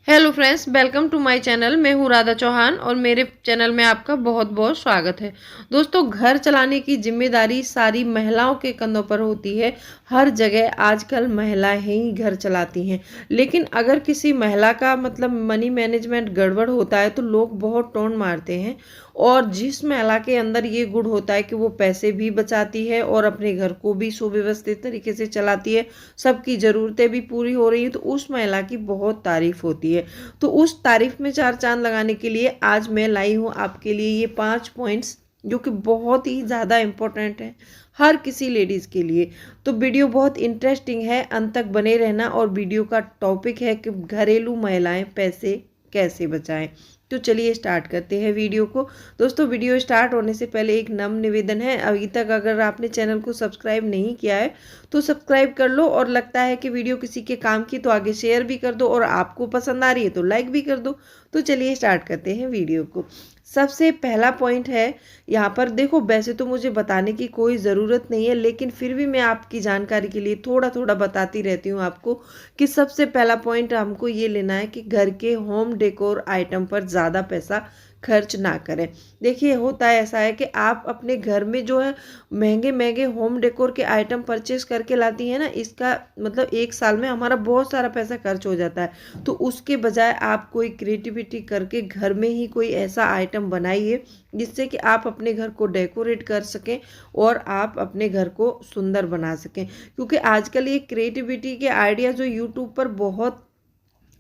Hello friends, welcome to my channel. मैं हूँ राधा चौहान और मेरे चैनल में आपका बहुत बहुत स्वागत है। दोस्तों, घर चलाने की जिम्मेदारी सारी महिलाओं के कंधों पर होती है। हर जगह आजकल महिलाएं ही घर चलाती हैं, लेकिन अगर किसी महिला का मनी मैनेजमेंट गड़बड़ होता है तो लोग बहुत टोन मारते हैं। और जिस महिला के अंदर ये गुण होता है कि वो पैसे भी बचाती है और अपने घर को भी सुव्यवस्थित तरीके से चलाती है, सबकी ज़रूरतें भी पूरी हो रही हैं, तो उस महिला की बहुत तारीफ होती है। तो उस तारीफ में चार चांद लगाने के लिए आज मैं लाई हूँ आपके लिए ये 5 पॉइंट्स, जो कि बहुत ही ज़्यादा इम्पोर्टेंट है हर किसी लेडीज़ के लिए। तो वीडियो बहुत इंटरेस्टिंग है, अंत तक बने रहना। और वीडियो का टॉपिक है कि घरेलू महिलाएं पैसे कैसे बचाएं। तो चलिए स्टार्ट करते हैं वीडियो को। दोस्तों, वीडियो स्टार्ट होने से पहले एक नम्र निवेदन है, अभी तक अगर आपने चैनल को सब्सक्राइब नहीं किया है तो सब्सक्राइब कर लो, और लगता है कि वीडियो किसी के काम की तो आगे शेयर भी कर दो, और आपको पसंद आ रही है तो लाइक भी कर दो। तो चलिए स्टार्ट करते हैं वीडियो को। सबसे पहला पॉइंट है, यहाँ पर देखो, वैसे तो मुझे बताने की कोई ज़रूरत नहीं है, लेकिन फिर भी मैं आपकी जानकारी के लिए थोड़ा थोड़ा बताती रहती हूँ आपको, कि सबसे पहला पॉइंट हमको ये लेना है कि घर के होम डेकोर आइटम पर ज़्यादा पैसा खर्च ना करें। देखिए, होता है ऐसा है कि आप अपने घर में जो है महंगे महंगे होम डेकोर के आइटम परचेस करके लाती है ना, इसका मतलब एक साल में हमारा बहुत सारा पैसा खर्च हो जाता है। तो उसके बजाय आप कोई क्रिएटिविटी करके घर में ही कोई ऐसा आइटम बनाइए जिससे कि आप अपने घर को डेकोरेट कर सकें और आप अपने घर को सुंदर बना सकें। क्योंकि आजकल ये क्रिएटिविटी के आइडिया जो यूट्यूब पर बहुत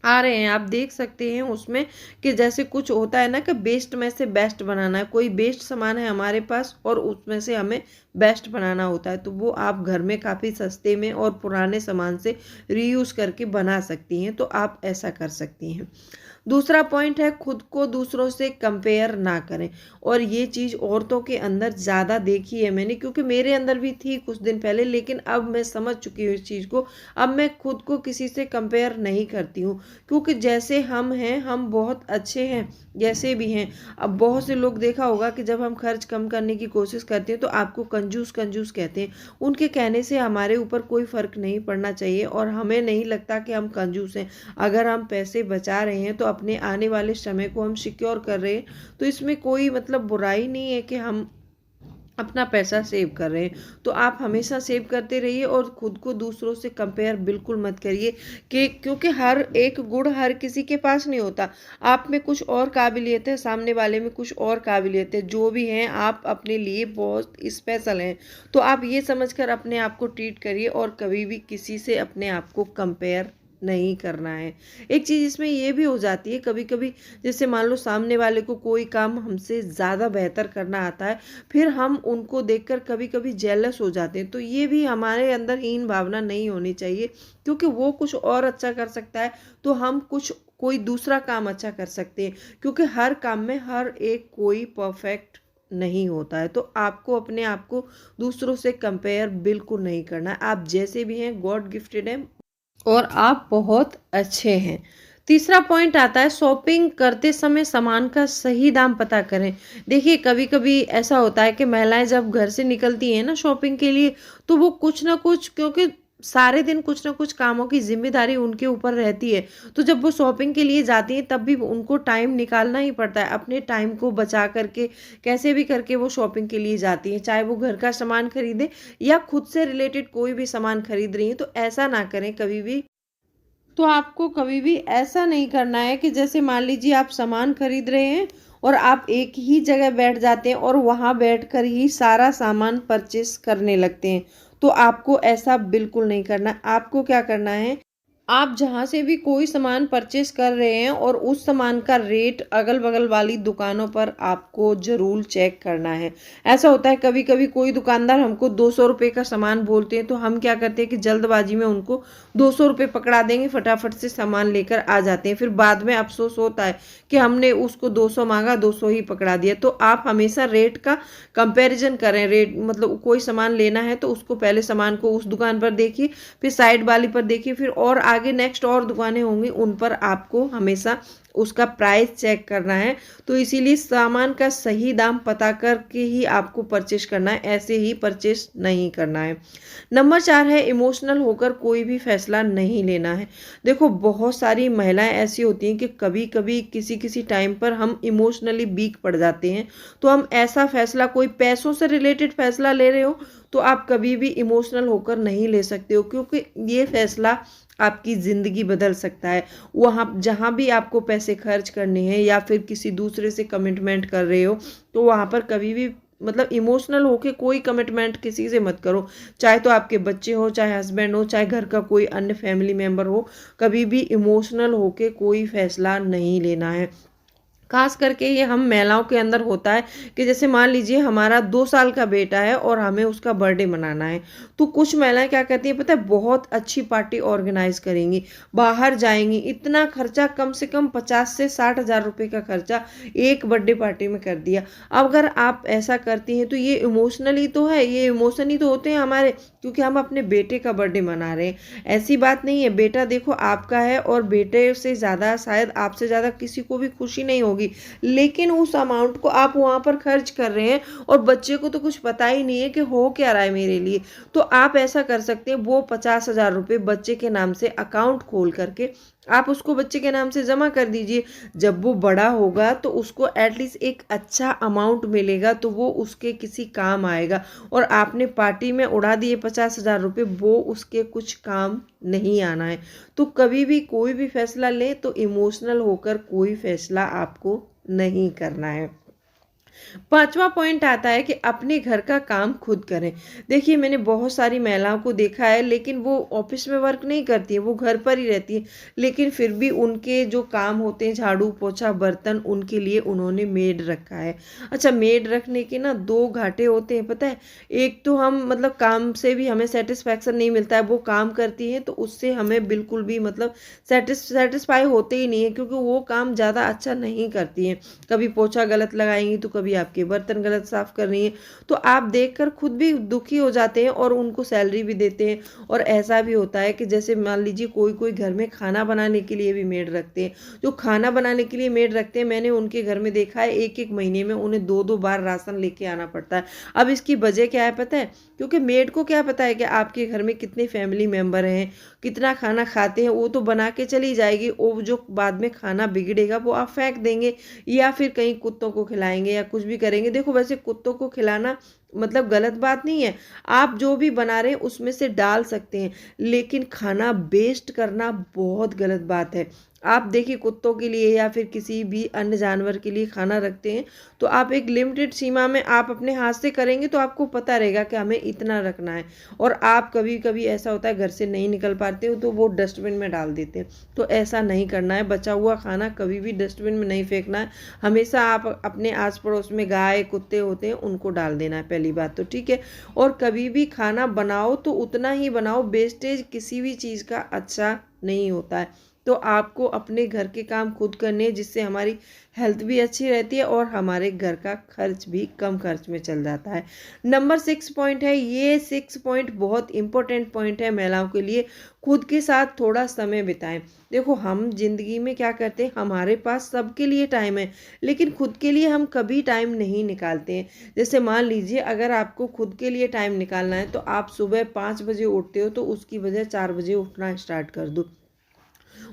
आ रहे हैं, आप देख सकते हैं उसमें, कि जैसे कुछ होता है ना कि बेस्ट में से बेस्ट बनाना है। कोई बेस्ट सामान है हमारे पास और उसमें से हमें बेस्ट बनाना होता है, तो वो आप घर में काफ़ी सस्ते में और पुराने सामान से रीयूज़ करके बना सकती हैं। तो आप ऐसा कर सकती हैं। दूसरा पॉइंट है, खुद को दूसरों से कंपेयर ना करें। और ये चीज़ औरतों के अंदर ज़्यादा देखी है मैंने, क्योंकि मेरे अंदर भी थी कुछ दिन पहले, लेकिन अब मैं समझ चुकी हूँ इस चीज़ को। अब मैं खुद को किसी से कंपेयर नहीं करती हूँ, क्योंकि जैसे हम हैं, हम बहुत अच्छे हैं जैसे भी हैं। अब बहुत से लोग देखा होगा कि जब हम खर्च कम करने की कोशिश करते हैं तो आपको कंजूस कंजूस कहते हैं। उनके कहने से हमारे ऊपर कोई फ़र्क नहीं पड़ना चाहिए, और हमें नहीं लगता कि हम कंजूस हैं। अगर हम पैसे बचा रहे हैं तो अपने आने वाले समय को हम सिक्योर कर रहे हैं, तो इसमें कोई बुराई नहीं है कि हम अपना पैसा सेव कर रहे हैं। तो आप हमेशा सेव करते रहिए और खुद को दूसरों से कंपेयर बिल्कुल मत करिए, कि क्योंकि हर एक गुण हर किसी के पास नहीं होता। आप में कुछ और काबिलियत है, सामने वाले में कुछ और काबिलियत है, जो भी हैं आप अपने लिए बहुत स्पेशल हैं। तो आप ये समझकर अपने आप को ट्रीट करिए, और कभी भी किसी से अपने आप को कंपेयर नहीं करना है। एक चीज़ इसमें ये भी हो जाती है कभी कभी, जैसे मान लो सामने वाले को कोई काम हमसे ज़्यादा बेहतर करना आता है, फिर हम उनको देखकर कभी कभी जेलस हो जाते हैं। तो ये भी हमारे अंदर हीन भावना नहीं होनी चाहिए, क्योंकि वो कुछ और अच्छा कर सकता है तो हम कुछ कोई दूसरा काम अच्छा कर सकते हैं। क्योंकि हर काम में हर एक कोई परफेक्ट नहीं होता है। तो आपको अपने आप को दूसरों से कंपेयर बिल्कुल नहीं करना है। आप जैसे भी हैं, गॉड गिफ्टेड हैं और आप बहुत अच्छे हैं। तीसरा पॉइंट आता है, शॉपिंग करते समय सामान का सही दाम पता करें। देखिए, कभी कभी ऐसा होता है कि महिलाएं जब घर से निकलती हैं ना शॉपिंग के लिए, तो वो कुछ ना कुछ, क्योंकि सारे दिन कुछ ना कुछ कामों की जिम्मेदारी उनके ऊपर रहती है, तो जब वो शॉपिंग के लिए जाती हैं तब भी उनको टाइम निकालना ही पड़ता है। अपने टाइम को बचा करके कैसे भी करके वो शॉपिंग के लिए जाती हैं, चाहे वो घर का सामान खरीदे या खुद से रिलेटेड कोई भी सामान खरीद रही हैं। तो ऐसा ना करें कभी भी। तो आपको कभी भी ऐसा नहीं करना है कि जैसे मान लीजिए आप सामान खरीद रहे हैं और आप एक ही जगह बैठ जाते हैं और वहां बैठकर ही सारा सामान परचेस करने लगते हैं। तो आपको ऐसा बिल्कुल नहीं करना। आपको क्या करना है, आप जहाँ से भी कोई सामान परचेस कर रहे हैं और उस सामान का रेट अगल बगल वाली दुकानों पर आपको ज़रूर चेक करना है। ऐसा होता है कभी कभी कोई दुकानदार हमको 200 रुपये का सामान बोलते हैं, तो हम क्या करते हैं कि जल्दबाजी में उनको 200 रुपये पकड़ा देंगे, फटाफट से सामान लेकर आ जाते हैं। फिर बाद में अफसोस होता है कि हमने उसको 200 मांगा, 200 ही पकड़ा दिया। तो आप हमेशा रेट का कंपेरिजन करें। रेट कोई सामान लेना है तो उसको पहले सामान को उस दुकान पर देखिए, फिर साइड वाली पर देखिए, फिर और आगे नेक्स्ट और दुकानें होंगी, उन पर आपको हमेशा उसका प्राइस चेक करना है। तो इसीलिए सामान का सही दाम पता करके ही आपको परचेस करना है, ऐसे ही परचेस नहीं करना है। नंबर 4 है इमोशनल होकर कोई भी फैसला नहीं लेना है। देखो बहुत सारी महिलाएं ऐसी होती हैं कि कभी कभी किसी किसी टाइम पर हम इमोशनली वीक पड़ जाते हैं, तो हम ऐसा फैसला, कोई पैसों से रिलेटेड फैसला ले रहे हो तो आप कभी भी इमोशनल होकर नहीं ले सकते हो, क्योंकि ये फैसला आपकी ज़िंदगी बदल सकता है। वहाँ जहाँ भी आपको पैसे खर्च करने हैं या फिर किसी दूसरे से कमिटमेंट कर रहे हो, तो वहाँ पर कभी भी मतलब इमोशनल होके कोई कमिटमेंट किसी से मत करो। चाहे तो आपके बच्चे हो, चाहे हस्बैंड हो, चाहे घर का कोई अन्य फैमिली मेम्बर हो, कभी भी इमोशनल होके कोई फैसला नहीं लेना है। खास करके ये हम महिलाओं के अंदर होता है कि जैसे मान लीजिए हमारा 2 साल का बेटा है और हमें उसका बर्थडे मनाना है, तो कुछ महिलाएं क्या करती हैं पता है, बहुत अच्छी पार्टी ऑर्गेनाइज करेंगी, बाहर जाएंगी, इतना खर्चा, कम से कम 50 से 60 हज़ार रुपये का खर्चा एक बर्थडे पार्टी में कर दिया। अब अगर आप ऐसा करती हैं तो ये इमोशनली तो है, ये इमोशन ही तो होते हैं हमारे, क्योंकि हम अपने बेटे का बर्थडे मना रहे हैं। ऐसी बात नहीं है, बेटा देखो आपका है और बेटे से ज़्यादा, शायद आपसे ज़्यादा किसी को भी खुशी नहीं होगी, लेकिन उस अमाउंट को आप वहां पर खर्च कर रहे हैं और बच्चे को तो कुछ पता ही नहीं है कि हो क्या रहा है मेरे लिए। तो आप ऐसा कर सकते हैं, वो 50 हज़ार रुपये बच्चे के नाम से अकाउंट खोल करके आप उसको बच्चे के नाम से जमा कर दीजिए। जब वो बड़ा होगा तो उसको एटलीस्ट एक अच्छा अमाउंट मिलेगा, तो वो उसके किसी काम आएगा। और आपने पार्टी में उड़ा दिए 50 हज़ार रुपये, वो उसके कुछ काम नहीं आना है। तो कभी भी कोई भी फैसला ले तो इमोशनल होकर कोई फैसला आपको नहीं करना है। 5वां पॉइंट आता है कि अपने घर का काम खुद करें। देखिए मैंने बहुत सारी महिलाओं को देखा है, लेकिन वो ऑफिस में वर्क नहीं करती है, वो घर पर ही रहती है, लेकिन फिर भी उनके जो काम होते हैं, झाड़ू पोछा बर्तन, उनके लिए उन्होंने मेड रखा है। अच्छा, मेड रखने के ना 2 घाटे होते हैं पता है। एक तो हम मतलब काम से भी हमें सेटिस्फैक्शन नहीं मिलता है, वो काम करती है तो उससे हमें बिल्कुल भी मतलब सेटिस्फाई होते ही नहीं है, क्योंकि वो काम ज़्यादा अच्छा नहीं करती हैं। कभी पोछा गलत लगाएंगी तो कभी आपके बर्तन गलत साफ कर रही हैं, तो आप देखकर खुद भी दुखी हो जाते हैं और उनको सैलरी भी देते हैं। और ऐसा भी होता है कि जैसे मान लीजिए कोई कोई घर में खाना बनाने के लिए भी मेड रखते हैं। जो खाना बनाने के लिए मेड रखते हैं, मैंने उनके घर में देखा है एक एक महीने में उन्हें 2-2 बार राशन लेके आना पड़ता है। अब इसकी वजह क्या है पता है, क्योंकि मेड को क्या पता है कि आपके घर में कितने फैमिली मेम्बर हैं, कितना खाना खाते हैं, वो तो बना के चली जाएगी। वो जो बाद में खाना बिगड़ेगा वो आप फेंक देंगे या फिर कहीं कुत्तों को खिलाएंगे या कुछ भी करेंगे। देखो वैसे कुत्तों को खिलाना मतलब गलत बात नहीं है, आप जो भी बना रहे हैं उसमें से डाल सकते हैं, लेकिन खाना वेस्ट करना बहुत गलत बात है। आप देखिए कुत्तों के लिए या फिर किसी भी अन्य जानवर के लिए खाना रखते हैं तो आप एक लिमिटेड सीमा में आप अपने हाथ से करेंगे, तो आपको पता रहेगा कि हमें इतना रखना है। और आप कभी कभी ऐसा होता है घर से नहीं निकल पाते हो तो वो डस्टबिन में डाल देते हैं, तो ऐसा नहीं करना है। बचा हुआ खाना कभी भी डस्टबिन में नहीं फेंकना है, हमेशा आप अपने आस पड़ोस में गाय कुत्ते होते हैं उनको डाल देना है, पहली बात तो ठीक है। और कभी भी खाना बनाओ तो उतना ही बनाओ, वेस्टेज किसी भी चीज़ का अच्छा नहीं होता है। तो आपको अपने घर के काम खुद करने हैं, जिससे हमारी हेल्थ भी अच्छी रहती है और हमारे घर का खर्च भी कम खर्च में चल जाता है। नंबर 6 पॉइंट है, ये 6 पॉइंट बहुत इंपॉर्टेंट पॉइंट है महिलाओं के लिए, खुद के साथ थोड़ा समय बिताएं। देखो हम जिंदगी में क्या करते हैं, हमारे पास सबके लिए टाइम है, लेकिन खुद के लिए हम कभी टाइम नहीं निकालते हैं। जैसे मान लीजिए अगर आपको खुद के लिए टाइम निकालना है तो आप सुबह 5 बजे उठते हो, तो उसकी वजह 4 बजे उठना स्टार्ट कर दो।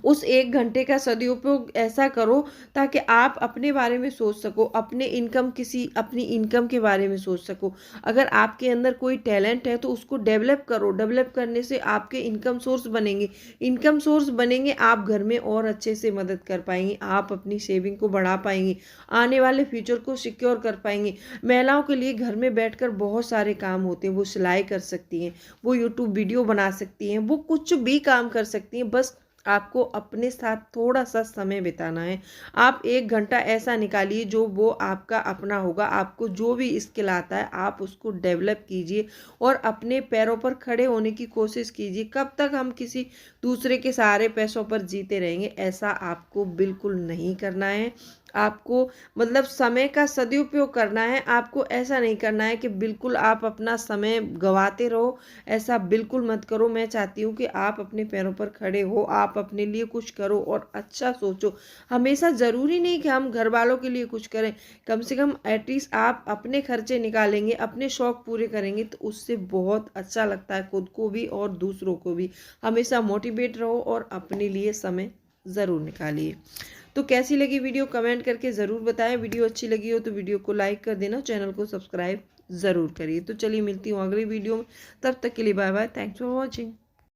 उस 1 घंटे का सदुपयोग ऐसा करो ताकि आप अपने बारे में सोच सको, अपनी इनकम के बारे में सोच सको। अगर आपके अंदर कोई टैलेंट है तो उसको डेवलप करो, डेवलप करने से आपके इनकम सोर्स बनेंगे, आप घर में और अच्छे से मदद कर पाएंगी, आप अपनी सेविंग को बढ़ा पाएंगी, आने वाले फ्यूचर को सिक्योर कर पाएंगी। महिलाओं के लिए घर में बैठकर बहुत सारे काम होते हैं, वो सिलाई कर सकती हैं, वो यूट्यूब वीडियो बना सकती हैं, वो कुछ भी काम कर सकती हैं, बस आपको अपने साथ थोड़ा सा समय बिताना है। आप 1 घंटा ऐसा निकालिए जो वो आपका अपना होगा, आपको जो भी स्किल आता है आप उसको डेवलप कीजिए और अपने पैरों पर खड़े होने की कोशिश कीजिए। कब तक हम किसी दूसरे के सहारे पैसों पर जीते रहेंगे, ऐसा आपको बिल्कुल नहीं करना है। आपको मतलब समय का सदुपयोग करना है। आपको ऐसा नहीं करना है कि बिल्कुल आप अपना समय गंवाते रहो, ऐसा बिल्कुल मत करो। मैं चाहती हूँ कि आप अपने पैरों पर खड़े हो, आप अपने लिए कुछ करो और अच्छा सोचो। हमेशा ज़रूरी नहीं कि हम घर वालों के लिए कुछ करें, कम से कम एटलीस्ट आप अपने खर्चे निकालेंगे, अपने शौक पूरे करेंगे तो उससे बहुत अच्छा लगता है, खुद को भी और दूसरों को भी। हमेशा मोटिवेट रहो और अपने लिए समय ज़रूर निकालिए। तो कैसी लगी वीडियो कमेंट करके ज़रूर बताएं। वीडियो अच्छी लगी हो तो वीडियो को लाइक कर देना, चैनल को सब्सक्राइब ज़रूर करिए। तो चलिए मिलती हूँ अगली वीडियो में, तब तक के लिए bye bye, thanks for watching.